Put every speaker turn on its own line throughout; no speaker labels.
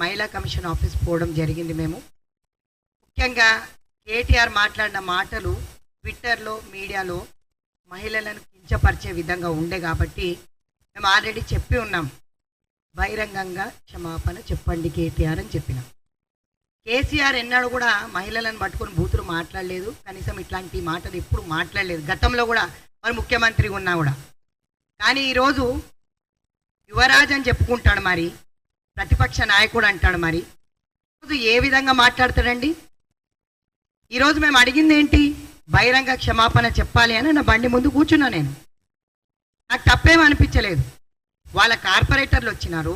మహిళా commission office పోవడం జరిగింది. మేము ముఖ్యంగా కేటీఆర్ మాట్లాడిన మాటలు ట్విట్టర్లో మీడియాలో మహిళలను కించపరిచే విధంగా ఉండే కాబట్టి మేము ఆల్రెడీ చెప్పి ఉన్నాం, బహిరంగంగా క్షమాపణ చెప్పండి కేటీఆర్ అని చెప్పినాం. కేసీఆర్ ఎన్నాడు కూడా మహిళలను పట్టుకొని బూతులు మాట్లాడలేదు, కనీసం ఇట్లాంటి మాటలు ఎప్పుడు మాట్లాడలేదు, గతంలో కూడా మరి ముఖ్యమంత్రి ఉన్నా కూడా. కానీ ఈరోజు యువరాజ్ అని చెప్పుకుంటాడు, మరి ప్రతిపక్ష నాయకుడు అంటాడు, మరి ఈరోజు ఏ విధంగా మాట్లాడతాడండి? ఈరోజు మేము అడిగింది ఏంటి? బహిరంగ క్షమాపణ చెప్పాలి అని నా బండి ముందు కూర్చున్నా. నేను నాకు తప్పేం అనిపించలేదు. వాళ్ళ కార్పొరేటర్లు వచ్చినారు,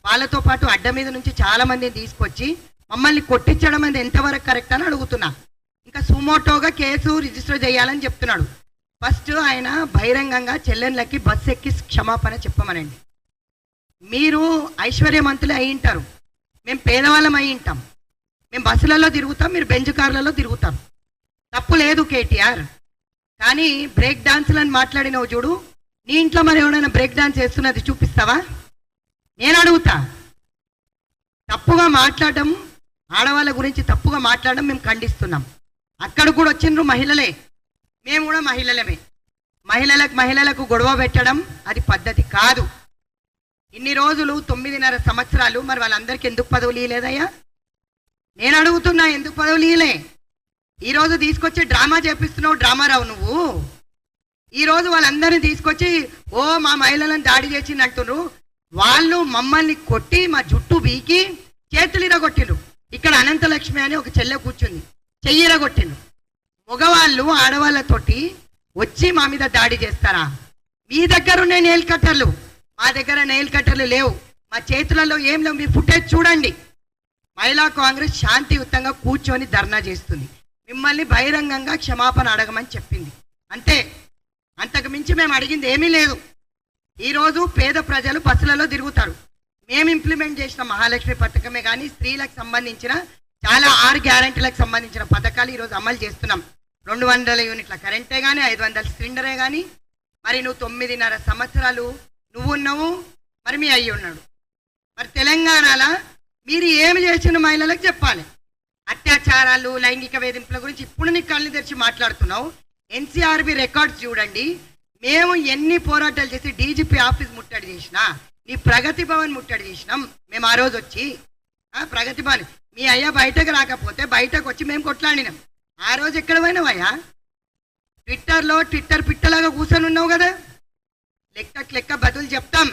వాళ్ళతో పాటు అడ్డ మీద నుంచి చాలామందిని తీసుకొచ్చి మమ్మల్ని కొట్టించడం అనేది ఎంతవరకు కరెక్ట్ అని అడుగుతున్నా. ఇంకా సుమోటోగా కేసు రిజిస్టర్ చేయాలని చెప్తున్నాడు. ఫస్ట్ ఆయన బహిరంగంగా చెల్లెళ్ళకి బస్సు ఎక్కి క్షమాపణ చెప్పమనండి. మీరు ఐశ్వర్యవంతులే అయి ఉంటారు, మేము పేదవాళ్ళం అయి ఉంటాం, మేము బస్సులలో తిరుగుతాం, మీరు బెంచ్ కార్లలో తిరుగుతాం, తప్పు లేదు కేటీఆర్. కానీ బ్రేక్ డాన్సులని మాట్లాడినవు చూడు, నీ ఇంట్లో మరి ఎవరైనా బ్రేక్ డాన్స్ చేస్తున్నది చూపిస్తావా? నేను అడుగుతా. తప్పుగా మాట్లాడడం, ఆడవాళ్ళ గురించి తప్పుగా మాట్లాడడం మేము ఖండిస్తున్నాం. అక్కడ కూడా వచ్చిండ్రు మహిళలే, మేము కూడా మహిళలమే. మహిళలకు గొడవ పెట్టడం అది పద్ధతి కాదు. ఇన్ని రోజులు 9.5 సంవత్సరాలు మరి వాళ్ళందరికీ ఎందుకు పదవులు ఇవ్వలేదయ్యా? నేను అడుగుతున్నా, ఎందుకు పదవులు ఇవ్వలే? ఈరోజు తీసుకొచ్చి డ్రామా చేపిస్తున్నావు, డ్రామారావు నువ్వు. ఈరోజు వాళ్ళందరినీ తీసుకొచ్చి మా మహిళలను దాడి చేసింది అంటున్నారు. వాళ్ళు మమ్మల్ని కొట్టి మా జుట్టు బీకి చేతులు ఇరగొట్టిండ్రు. ఇక్కడ అనంతలక్ష్మి అని ఒక చెల్లె కూర్చుంది, చెయ్యి ఇరగొట్టిండ్రు. మగవాళ్ళు ఆడవాళ్ళతోటి వచ్చి మా మీద దాడి చేస్తారా? మీ దగ్గర ఉన్న నెయిల్ కట్టర్లు, మా దగ్గర నెయిల్ కట్టర్లు లేవు, మా చేతులలో ఏం లేవు. మీ ఫుటేజ్ చూడండి. మహిళా కాంగ్రెస్ శాంతియుతంగా కూర్చొని ధర్నా చేస్తుంది, మిమ్మల్ని బహిరంగంగా క్షమాపణ అడగమని చెప్పింది, అంతే. అంతకు మించి మేము అడిగింది ఏమీ లేదు. ఈరోజు పేద ప్రజలు బస్సులలో తిరుగుతారు. మేము ఇంప్లిమెంట్ చేసిన మహాలక్ష్మి పథకమే కానీ స్త్రీలకు సంబంధించిన చాలా 6 గ్యారెంటీలకు సంబంధించిన పథకాలు ఈరోజు అమలు చేస్తున్నాం. 200 యూనిట్ల కరెంటే కానీ, 500 సిలిండరే కానీ. మరి నువ్వు 9.5 సంవత్సరాలు నువ్వు ఉన్నావు, మరి మీ అయ్యి ఉన్నాడు. మరి తెలంగాణలో మీరు ఏమి చేసిన మహిళలకు చెప్పాలి. అత్యాచారాలు, లైంగిక వేధింపుల గురించి ఇప్పుడు నీకు కళ్ళు తెరిచి మాట్లాడుతున్నావు. ఎన్సీఆర్బీ రికార్డ్స్ చూడండి. మేము ఎన్ని పోరాటాలు చేసి డీజీపీ ఆఫీస్ ముట్టడి చేసినా, నీ ప్రగతి భవన్ ముట్టడి చేసినాం మేము. ఆ రోజు వచ్చి ప్రగతి భవన్ మీ అయ్యా బయటకు రాకపోతే బయటకు వచ్చి మేము కొట్లాడినాం. ఆ రోజు ఎక్కడ పోయినావయ్యా? ట్విట్టర్ పిట్టలాగా కూర్చొని ఉన్నావు కదా. లెక్క బదులు చెప్తాం.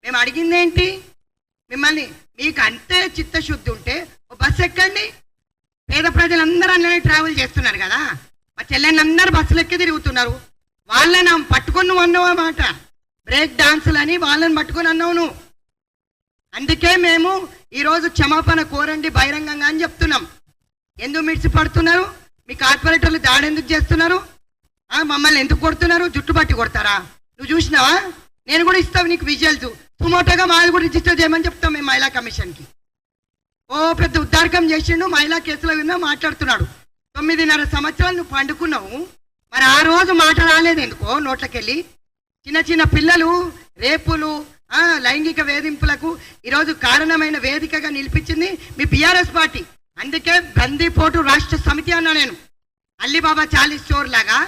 మేము అడిగింది ఏంటి? మిమ్మల్ని మీకు అంతే చిత్తశుద్ధి ఉంటే ఓ బస్సు ఎక్కండి. పేద ప్రజలందరూ అన్నీ ట్రావెల్ చేస్తున్నారు కదా, మా చెల్లెళ్ళు అందరూ బస్సులు ఎక్కి తిరుగుతున్నారు. వాళ్ళని పట్టుకొని నువ్వు అన్నావు మాట, బ్రేక్ డాన్సులని వాళ్ళని పట్టుకొని అన్నావు నువ్వు. అందుకే మేము ఈరోజు క్షమాపణ కోరండి బహిరంగంగా అని చెప్తున్నాం. ఎందుకు మిడిసి పడుతున్నారు? మీ కార్పొరేటర్లు దాడి ఎందుకు చేస్తున్నారు? మమ్మల్ని ఎందుకు కొడుతున్నారు? జుట్టు పట్టి కొడతారా? నువ్వు చూసినావా? నేను కూడా ఇస్తావు నీకు విజువల్స్. సుమోటోగా మాది కూడా రిజిస్టర్ చేయమని చెప్తాం మేము మహిళా కమిషన్కి. పెద్ద ఉద్దారకం చేసిండు, మహిళా కేసుల విన్నా మాట్లాడుతున్నాడు. 9.5 సంవత్సరాలు నువ్వు పండుకున్నావు, మరి ఆ రోజు మాట రాలేదు ఎందుకో నోట్లకెళ్ళి? చిన్న పిల్లలు రేపులు, లైంగిక వేధింపులకు ఈరోజు కారణమైన వేదికగా నిలిపించింది మీ బీఆర్ఎస్ పార్టీ. అందుకే బందీపోటు రాష్ట్ర సమితి అన్నా నేను. అల్లిబాబా 40 చోర్ లాగా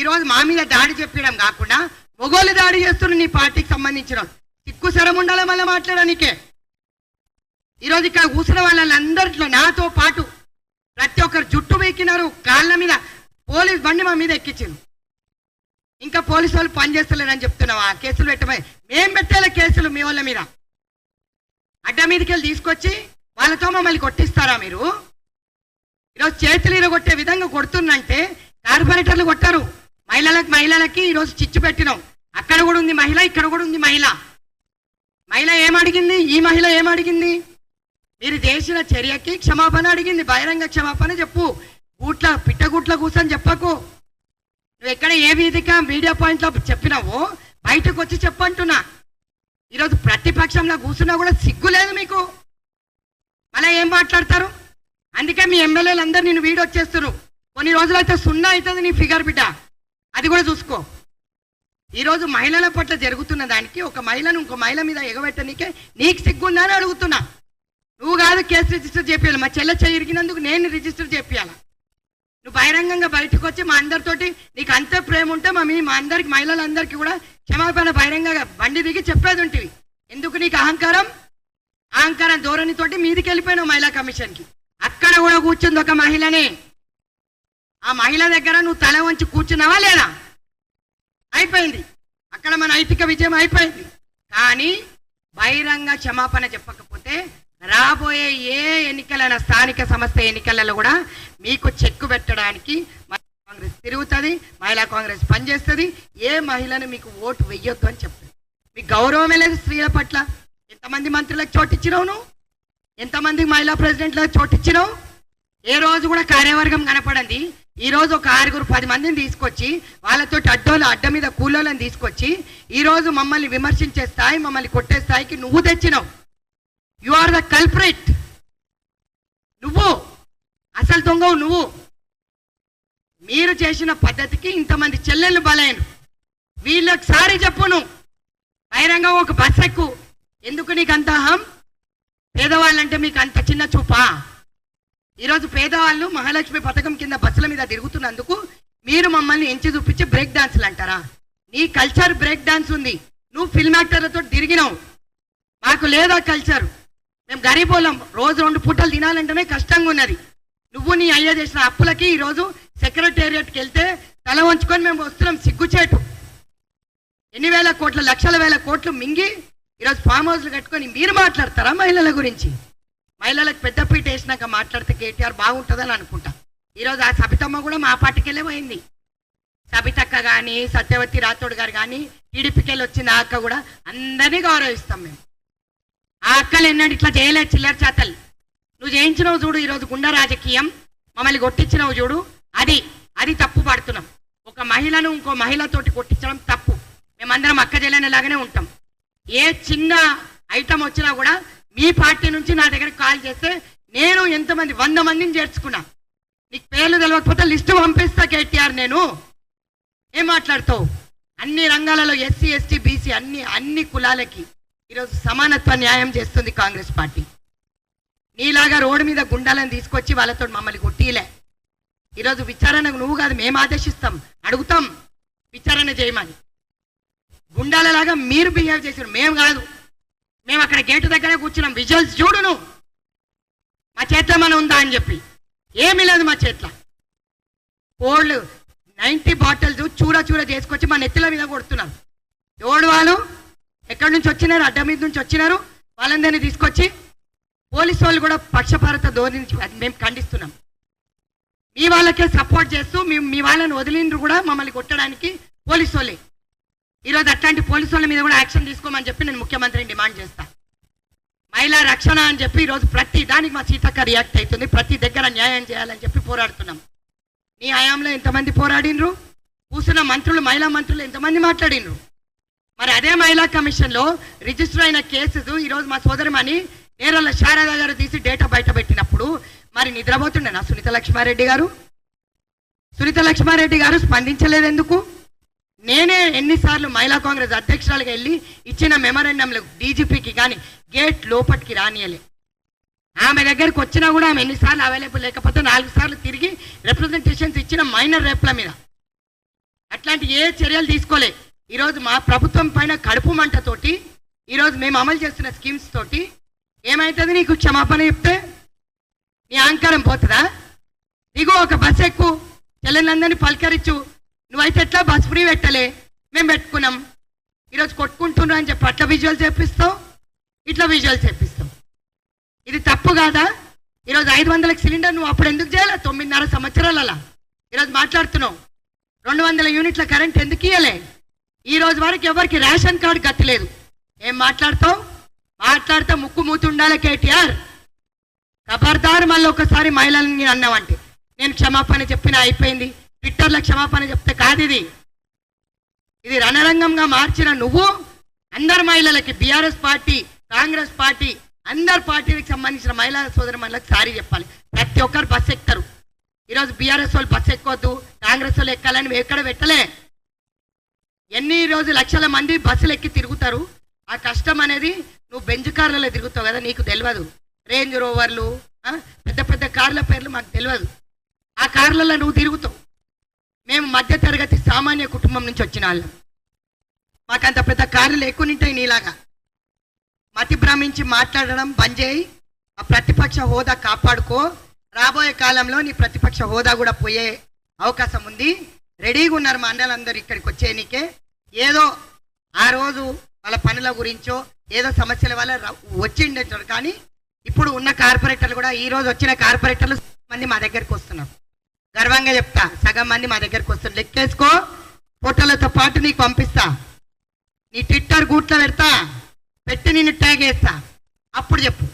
ఈరోజు మా మీద దాడి చెప్పడం కాకుండా మొగోళ్ళు దాడి చేస్తున్న నీ పార్టీకి సంబంధించిన సిక్కు శరం ఉండాలి మళ్ళీ మాట్లాడడానికే. ఈరోజు ఇక్కడ కూర్చున్న వాళ్ళందరిలో నాతో పాటు ప్రతి ఒక్కరు జుట్టు వీకినారు, కాళ్ళ మీద పోలీస్ బండి మా మీద ఎక్కించారు. ఇంకా పోలీసు వాళ్ళు పనిచేస్తలేరని చెప్తున్నావా? కేసులు పెట్టమని మేం పెట్టేలా కేసులు మీ వాళ్ళ మీద అడ్డ మీదకి వెళ్ళి తీసుకొచ్చి వాళ్ళతో మమ్మల్ని కొట్టిస్తారా మీరు? ఈరోజు చేతులు ఇరగొట్టే విధంగా కొడుతున్నంటే కార్పొరేటర్లు కొట్టారు. మహిళలకి ఈరోజు చిచ్చు పెట్టినాం. అక్కడ కూడా ఉంది మహిళ, ఇక్కడ కూడా ఉంది మహిళ. మహిళ ఏమడిగింది? ఈ మహిళ ఏమడిగింది? మీరు చేసిన చర్యకి క్షమాపణ అడిగింది. బహిరంగ క్షమాపణ చెప్పు. పిట్టగుట్ల కూర్చొని చెప్పకు. నువ్వు ఎక్కడ ఏ మీడియా పాయింట్లో చెప్పినావో బయటకు వచ్చి చెప్పంటున్నా. ఈరోజు ప్రతిపక్షంలో కూర్చున్నా కూడా సిగ్గు లేదు మీకు. మళ్ళీ ఏం మాట్లాడతారు? అందుకే మీ ఎమ్మెల్యేలు అందరూ నేను వీడియో వచ్చేస్తున్నారు. కొన్ని రోజులైతే 0 అవుతుంది నీ ఫిగర్ బిడ్డ, అది కూడా చూసుకో. ఈరోజు మహిళల పట్ల జరుగుతున్న దానికి ఒక మహిళను ఇంకో మహిళ మీద ఎగబెట్టనీకే నీకు సిగ్గుందా అని అడుగుతున్నా. నువ్వు కాదు కేసు రిజిస్టర్ చేయాలి. మా చెల్లె ఇరిగినందుకు నేను రిజిస్టర్ చేయాలి. నువ్వు బహిరంగంగా బయటకు వచ్చి మా అందరితోటి నీకు అంతే ప్రేమ ఉంటే మా అందరికి మహిళలందరికీ కూడా క్షమాపణ బహిరంగంగా బండి దిగి చెప్పేది ఉంటుంది. ఎందుకు నీకు అహంకారం ధోరణితోటి మీదికి వెళ్ళిపోయినావు మహిళా కమిషన్కి. అక్కడ కూడా కూర్చుంది ఒక మహిళనే. ఆ మహిళ దగ్గర నువ్వు తల వంచి కూర్చున్నావా లేదా? అయిపోయింది, అక్కడ మన నైతిక విజయం అయిపోయింది. కానీ బహిరంగ క్షమాపణ చెప్పకపోతే రాబోయే ఏ ఎన్నికలైనా స్థానిక సంస్థ ఎన్నికలలో కూడా మీకు చెక్కు పెట్టడానికి మహిళా కాంగ్రెస్ తిరుగుతుంది, మహిళా కాంగ్రెస్ పనిచేస్తుంది. ఏ మహిళను మీకు ఓటు వెయ్యొద్దు అని చెప్తుంది. మీకు గౌరవమే లేదు స్త్రీల పట్ల. ఎంతమంది మంత్రులకు చోటిచ్చినావు నువ్వు? ఎంతమంది మహిళా ప్రెసిడెంట్లకు చోటిచ్చినావు? ఏ రోజు కూడా కార్యవర్గం కనపడింది. ఈ రోజు ఒక 6-10 మందిని తీసుకొచ్చి వాళ్ళతో అడ్డ మీద కూలోళ్ళని తీసుకొచ్చి ఈరోజు మమ్మల్ని విమర్శించే స్థాయి, మమ్మల్ని కొట్టే స్థాయికి నువ్వు తెచ్చినావు. You are the culprit. నువ్వు అసలు దొంగవు నువ్వు. మీరు చేసిన పద్ధతికి ఇంతమంది చెల్లెళ్ళు బలైనరు. వీళ్ళకి సారీ చెప్పు. నువ్వు బహిరంగ ఒక బస్ ఎక్కు. ఎందుకు నీకు అంత అహం? పేదవాళ్ళంటే మీకు అంత చిన్న చూపా? ఈరోజు పేదవాళ్ళు మహాలక్ష్మి పథకం కింద బస్సుల మీద తిరుగుతున్నందుకు మీరు మమ్మల్ని ఎంచి చూపించి బ్రేక్ డాన్సులు అంటారా? నీ కల్చర్ బ్రేక్ డాన్స్ ఉంది. నువ్వు ఫిల్మ్ యాక్టర్లతో తిరిగినావు. మాకు లేదా కల్చర్. మేము గరీబోళ్ళం. రోజు 2 పూటలు తినాలంటేనే కష్టంగా ఉన్నది. నువ్వు నీ అయ్య చేసిన అప్పులకి ఈరోజు సెక్రటేరియట్కి వెళ్తే తల వంచుకొని మేము వస్తున్నాం. సిగ్గుచేటు. ఎన్ని వేల కోట్లు, లక్షల వేల కోట్లు మింగి ఈరోజు ఫామ్ హౌస్లు కట్టుకొని మీరు మాట్లాడతారా మహిళల గురించి? మహిళలకు పెద్దపీట వేసినాక మాట్లాడితే కేటీఆర్ బాగుంటుందని అనుకుంటా. ఈరోజు ఆ సబితమ్మ కూడా మా పార్టీకెళ్ళే పోయింది. సబితక్క కానీ, సత్యవతి రాథోడ్ గారు కానీ, టీడీపీకెళ్ళి వచ్చిన ఆ అక్క కూడా అందరినీ గౌరవిస్తాం మేము. ఆ అక్కలు ఎన్నడూ ఇట్లా చేయలేదు చిల్లర చేతలు. నువ్వు చేయించినావు చూడు ఈరోజు గుండా రాజకీయం, మమ్మల్ని కొట్టించినావు చూడు, అది తప్పు పడుతున్నాం. ఒక మహిళను ఇంకో మహిళతోటి కొట్టించడం తప్పు. మేమందరం అక్క చెల్లెనలాగానే ఉంటాం. ఏ చిన్న ఐటమ్ వచ్చినా కూడా మీ పార్టీ నుంచి నా దగ్గర కాల్ చేస్తే నేను ఎంతమంది 100 మందిని చేర్చుకున్నా. నీకు పేర్లు తెలియకపోతే లిస్టు పంపిస్తా కేటీఆర్. నేను ఏం మాట్లాడతావు? అన్ని రంగాలలో ఎస్సీ, ఎస్టీ, బీసీ అన్ని కులాలకి ఈరోజు సమానత్వ న్యాయం చేస్తుంది కాంగ్రెస్ పార్టీ. నీలాగా రోడ్డు మీద గుండాలను తీసుకొచ్చి వాళ్ళతో మమ్మల్ని కొట్టిలే. ఈరోజు విచారణకు నువ్వు కాదు మేము ఆదేశిస్తాం, అడుగుతాం విచారణ చేయమని. గుండాలలాగా మీరు బిహేవ్ చేసారు, మేము కాదు. మేము అక్కడ గేటు దగ్గరే కూర్చున్నాం. విజువల్స్ చూడు నువ్వు. మా చేతిలో మన ఉందా అని చెప్పి ఏమీ లేదు మా చేతిలో. కోల్డ్ 90 బాటిల్స్ చూర చేసుకొచ్చి మా నెత్తిల మీద కొడుతున్నారు. ఎవడు వాళ్ళు? ఎక్కడి నుంచి వచ్చినారు? అడ్డ మీద నుంచి వచ్చినారు. వాళ్ళందరినీ తీసుకొచ్చి పోలీసు వాళ్ళు కూడా పక్షపాత ధోరణి మేము ఖండిస్తున్నాం. మీ వాళ్ళకే సపోర్ట్ చేస్తూ మీ వాళ్ళని వదిలిండ్రు కూడా మమ్మల్ని కొట్టడానికి పోలీసు వాళ్ళే. ఈరోజు అట్లాంటి పోలీసు వాళ్ళ మీద కూడా యాక్షన్ తీసుకోమని చెప్పి నేను ముఖ్యమంత్రిని డిమాండ్ చేస్తా. మహిళా రక్షణ అని చెప్పి ఈరోజు ప్రతి దానికి మా సీతక్క రియాక్ట్ అవుతుంది. ప్రతి దగ్గర న్యాయం చేయాలని చెప్పి పోరాడుతున్నాం. నీ హయాంలో ఎంతమంది పోరాడినరు? కూర్చున్న మంత్రులు, మహిళా మంత్రులు ఎంతమంది మాట్లాడినరు? మరి అదే మహిళా కమిషన్లో రిజిస్టర్ అయిన కేసెస్ ఈరోజు మా సోదరిమణి నేరల శారద గారు తీసి డేటా బయట పెట్టినప్పుడు మరి నిద్రపోతుండే నా సునీత లక్ష్మారెడ్డి గారు స్పందించలేదు ఎందుకు? నేనే ఎన్నిసార్లు మహిళా కాంగ్రెస్ అధ్యక్షురాలుగా వెళ్ళి ఇచ్చిన మెమరాండంలో డీజీపీకి కానీ గేట్ లోపలికి రానియలే. ఆమె దగ్గరికి వచ్చినా కూడా ఆమె ఎన్నిసార్లు అవైలబుల్ లేకపోతే 4 సార్లు తిరిగి రిప్రజెంటేషన్స్ ఇచ్చిన మైనర్ రేప్ల మీద. అట్లాంటి ఏ చర్యలు తీసుకోలే. ఈరోజు మా ప్రభుత్వం పైన కడుపు మంటతోటి ఈరోజు మేము అమలు చేస్తున్న స్కీమ్స్ తోటి ఏమవుతుంది? నీకు క్షమాపణ చెప్తే నీ అహంకారం పోతుందా? దిగు, ఒక బస్ ఎక్కువ, చెల్లెలందరినీ పలకరించు. నువ్వైతే ఎట్లా బస్ ఫ్రీ పెట్టలే, మేము పెట్టుకున్నాం. ఈరోజు కొట్టుకుంటున్నావు అని చెప్పి అట్లా విజువల్స్ చేపిస్తావు, ఇట్లా విజువల్స్ చేపిస్తావు. ఇది తప్పు కాదా? ఈరోజు 500కి సిలిండర్ నువ్వు అప్పుడు ఎందుకు చేయాలి? 9.5 సంవత్సరాలలో ఈరోజు మాట్లాడుతున్నావు. 200 యూనిట్ల కరెంట్ ఎందుకు ఇవ్వలే? ఈ రోజు వరకు ఎవరికి రేషన్ కార్డు గతిలేదు. ఏం మాట్లాడతావు? మాట్లాడితే ముక్కు మూతి ఉండాలి కేటీఆర్. ఖబర్దార్ మళ్ళీ ఒకసారి మహిళల్ని అన్నావంటే నేను క్షమాపణ చెప్పిన అయిపోయింది. ట్విట్టర్లో క్షమాపణ చెప్తే కాదు. ఇది రణరంగంగా మార్చిన నువ్వు అందరు మహిళలకి, బీఆర్ఎస్ పార్టీ, కాంగ్రెస్ పార్టీ, అందరు పార్టీలకు సంబంధించిన మహిళా సోదరులకు సారీ చెప్పాలి. ప్రతి ఒక్కరు బస్సు ఎక్కుతారు. ఈరోజు బీఆర్ఎస్ వాళ్ళు బస్సు ఎక్కొద్దు, కాంగ్రెస్ వాళ్ళు ఎక్కాలని ఎక్కడ పెట్టలే. ఎన్ని రోజు లక్షల మంది బస్సులు ఎక్కి తిరుగుతారు. ఆ కష్టం అనేది నువ్వు బెంచ్ కార్లలో తిరుగుతావు కదా, నీకు తెలియదు. రేంజ్ రోవర్లు, పెద్ద పెద్ద కార్ల పేర్లు మాకు తెలియదు. ఆ కార్లలో నువ్వు తిరుగుతావు. మేము మధ్యతరగతి సామాన్య కుటుంబం నుంచి వచ్చిన వాళ్ళం. మాకు అంత పెద్ద కార్లు లేకుండా ఉంటాయి నీలాగా. మతి భ్రమించి మాట్లాడడం బంద్ చేయి. ఆ ప్రతిపక్ష హోదా కాపాడుకో. రాబోయే కాలంలో నీ ప్రతిపక్ష హోదా కూడా పోయే అవకాశం ఉంది. రెడీగా ఉన్నారు మా అన్నలందరూ ఇక్కడికి వచ్చేయనికే. ఏదో ఆ రోజు వాళ్ళ పనుల గురించో ఏదో సమస్యల వల్ల వచ్చిండేటారు. కానీ ఇప్పుడు ఉన్న కార్పొరేటర్లు కూడా, ఈ రోజు వచ్చిన కార్పొరేటర్లు మంది మా దగ్గరికి వస్తున్నారు. గర్వంగా చెప్తా, సగం మంది మా దగ్గరికి వస్తున్నారు. లెక్కేసుకో, ఫోటోలతో పాటు నీకు పంపిస్తా, నీ ట్విట్టర్ గూట్లో పెడతా, పెట్టి నిన్ను ట్యాగ్ చేస్తా. అప్పుడు చెప్పు.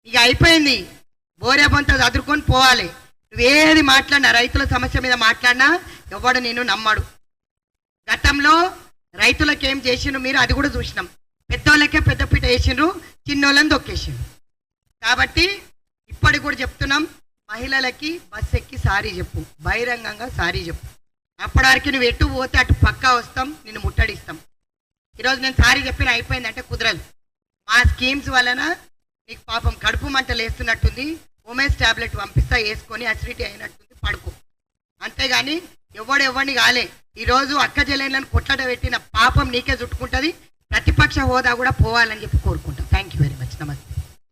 ఇక అయిపోయింది. బోరే బొంత చదువుకొని పోవాలి. నువ్వేది మాట్లాడినా, రైతుల సమస్య మీద మాట్లాడినా ఎవడు నిన్ను నమ్మడు. గతంలో రైతులకు ఏం చేసిండ్రు మీరు, అది కూడా చూసినాం. పెద్దోళ్ళకే పెద్దపీట వేసిండ్రు, చిన్నోళ్ళని దొక్కేసిండ్రు. కాబట్టి ఇప్పటికి కూడా చెప్తున్నాం, మహిళలకి బస్ ఎక్కి సారీ చెప్పు, బహిరంగంగా సారీ చెప్పు. అప్పటివరకు నువ్వు ఎటు పోతే అటు పక్కా వస్తాం, నిన్ను ముట్టడిస్తాం. ఈరోజు నేను సారీ చెప్పిన అయిపోయిందంటే కుదరదు. మా స్కీమ్స్ వలన నీకు పాపం కడుపు మంటలు వేస్తున్నట్టుంది. ఉమెన్స్ ట్యాబ్లెట్ పంపిస్తా, వేసుకొని అసిడిటీ అయినట్టుంది, పడుకో. అంతేగాని ఎవడిని కాలే. ఈరోజు అక్క చెల్లెళ్ళను కొట్లాట పెట్టిన పాపం నీకే చుట్టుకుంటుంది. ప్రతిపక్ష హోదా కూడా పోవాలని చెప్పి కోరుకుంటాం. Thank you very much. నమస్తే.